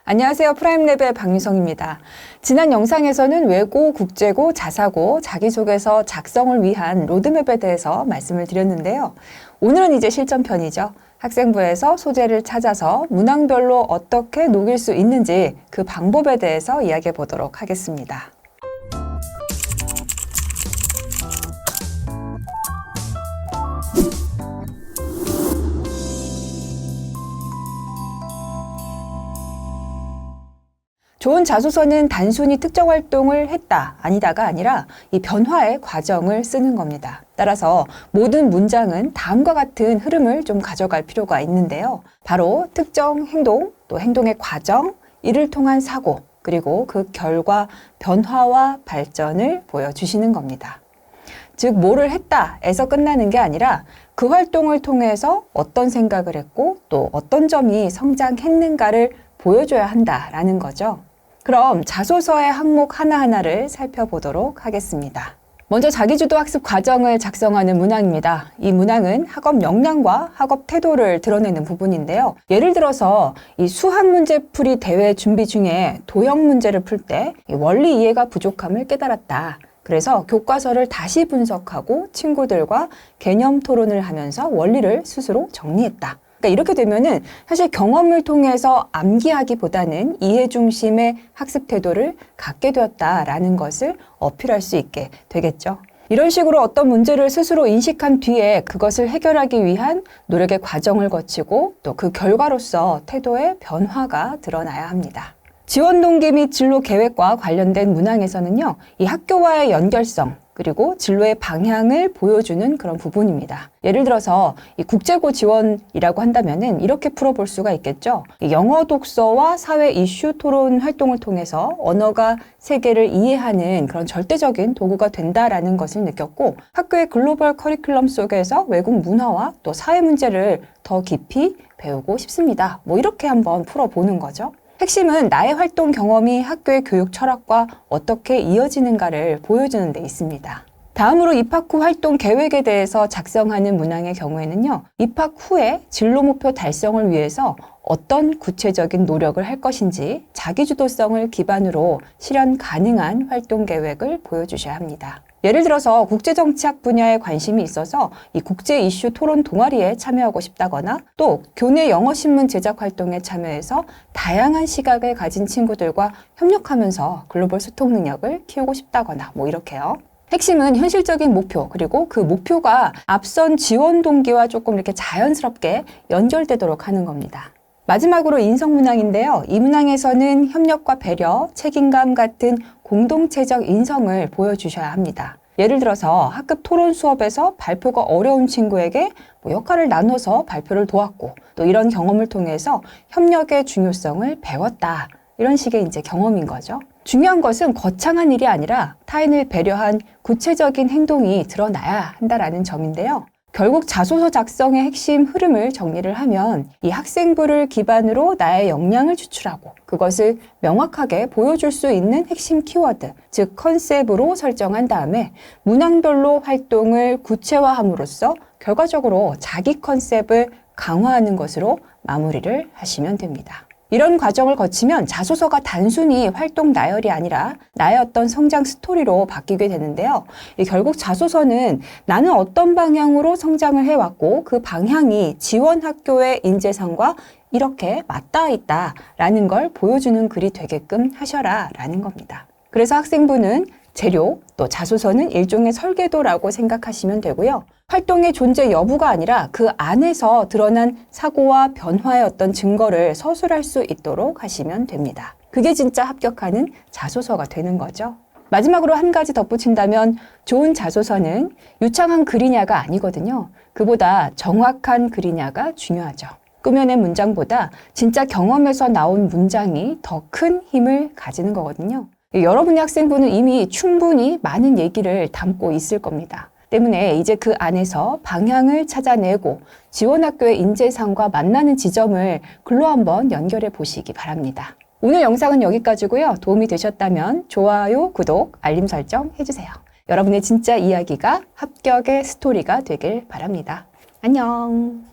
안녕하세요. 프라임랩의 박유성입니다. 지난 영상에서는 외고, 국제고, 자사고, 자기소개서 작성을 위한 로드맵에 대해서 말씀을 드렸는데요. 오늘은 이제 실전편이죠. 학생부에서 소재를 찾아서 문항별로 어떻게 녹일 수 있는지 그 방법에 대해서 이야기해 보도록 하겠습니다. 좋은 자소서는 단순히 특정 활동을 했다, 아니다가 아니라 이 변화의 과정을 쓰는 겁니다. 따라서 모든 문장은 다음과 같은 흐름을 좀 가져갈 필요가 있는데요. 바로 특정 행동, 또 행동의 과정, 이를 통한 사고, 그리고 그 결과 변화와 발전을 보여주시는 겁니다. 즉, 뭐를 했다에서 끝나는 게 아니라 그 활동을 통해서 어떤 생각을 했고 또 어떤 점이 성장했는가를 보여줘야 한다라는 거죠. 그럼 자소서의 항목 하나하나를 살펴보도록 하겠습니다. 먼저 자기주도 학습 과정을 작성하는 문항입니다. 이 문항은 학업 역량과 학업 태도를 드러내는 부분인데요. 예를 들어서 이 수학 문제풀이 대회 준비 중에 도형 문제를 풀 때 원리 이해가 부족함을 깨달았다. 그래서 교과서를 다시 분석하고 친구들과 개념 토론을 하면서 원리를 스스로 정리했다. 그러니까 이렇게 되면은 사실 경험을 통해서 암기하기보다는 이해 중심의 학습 태도를 갖게 되었다라는 것을 어필할 수 있게 되겠죠. 이런 식으로 어떤 문제를 스스로 인식한 뒤에 그것을 해결하기 위한 노력의 과정을 거치고 또 그 결과로서 태도의 변화가 드러나야 합니다. 지원 동기 및 진로 계획과 관련된 문항에서는요, 이 학교와의 연결성, 그리고 진로의 방향을 보여주는 그런 부분입니다. 예를 들어서 이 국제고 지원이라고 한다면은 이렇게 풀어볼 수가 있겠죠. 영어 독서와 사회 이슈 토론 활동을 통해서 언어가 세계를 이해하는 그런 절대적인 도구가 된다라는 것을 느꼈고, 학교의 글로벌 커리큘럼 속에서 외국 문화와 또 사회 문제를 더 깊이 배우고 싶습니다. 뭐 이렇게 한번 풀어보는 거죠. 핵심은 나의 활동 경험이 학교의 교육 철학과 어떻게 이어지는가를 보여주는 데 있습니다. 다음으로 입학 후 활동 계획에 대해서 작성하는 문항의 경우에는요, 입학 후에 진로 목표 달성을 위해서 어떤 구체적인 노력을 할 것인지 자기주도성을 기반으로 실현 가능한 활동 계획을 보여주셔야 합니다. 예를 들어서 국제정치학 분야에 관심이 있어서 이 국제 이슈 토론 동아리에 참여하고 싶다거나 또 교내 영어신문 제작 활동에 참여해서 다양한 시각을 가진 친구들과 협력하면서 글로벌 소통 능력을 키우고 싶다거나 뭐 이렇게요. 핵심은 현실적인 목표, 그리고 그 목표가 앞선 지원 동기와 조금 이렇게 자연스럽게 연결되도록 하는 겁니다. 마지막으로 인성 문항인데요. 이 문항에서는 협력과 배려, 책임감 같은 공동체적 인성을 보여주셔야 합니다. 예를 들어서 학급 토론 수업에서 발표가 어려운 친구에게 역할을 나눠서 발표를 도왔고 또 이런 경험을 통해서 협력의 중요성을 배웠다. 이런 식의 이제 경험인 거죠. 중요한 것은 거창한 일이 아니라 타인을 배려한 구체적인 행동이 드러나야 한다라는 점인데요. 결국 자소서 작성의 핵심 흐름을 정리를 하면 이 학생부를 기반으로 나의 역량을 추출하고 그것을 명확하게 보여줄 수 있는 핵심 키워드, 즉 컨셉으로 설정한 다음에 문항별로 활동을 구체화함으로써 결과적으로 자기 컨셉을 강화하는 것으로 마무리를 하시면 됩니다. 이런 과정을 거치면 자소서가 단순히 활동 나열이 아니라 나의 어떤 성장 스토리로 바뀌게 되는데요. 결국 자소서는 나는 어떤 방향으로 성장을 해왔고 그 방향이 지원 학교의 인재상과 이렇게 맞닿아 있다라는 걸 보여주는 글이 되게끔 하셔라라는 겁니다. 그래서 학생부는 재료, 또 자소서는 일종의 설계도라고 생각하시면 되고요. 활동의 존재 여부가 아니라 그 안에서 드러난 사고와 변화의 어떤 증거를 서술할 수 있도록 하시면 됩니다. 그게 진짜 합격하는 자소서가 되는 거죠. 마지막으로 한 가지 덧붙인다면 좋은 자소서는 유창한 글이냐가 아니거든요. 그보다 정확한 글이냐가 중요하죠. 꾸며낸 문장보다 진짜 경험에서 나온 문장이 더 큰 힘을 가지는 거거든요. 여러분의 학생부는 이미 충분히 많은 얘기를 담고 있을 겁니다. 때문에 이제 그 안에서 방향을 찾아내고 지원학교의 인재상과 만나는 지점을 글로 한번 연결해 보시기 바랍니다. 오늘 영상은 여기까지고요. 도움이 되셨다면 좋아요, 구독, 알림 설정 해주세요. 여러분의 진짜 이야기가 합격의 스토리가 되길 바랍니다. 안녕.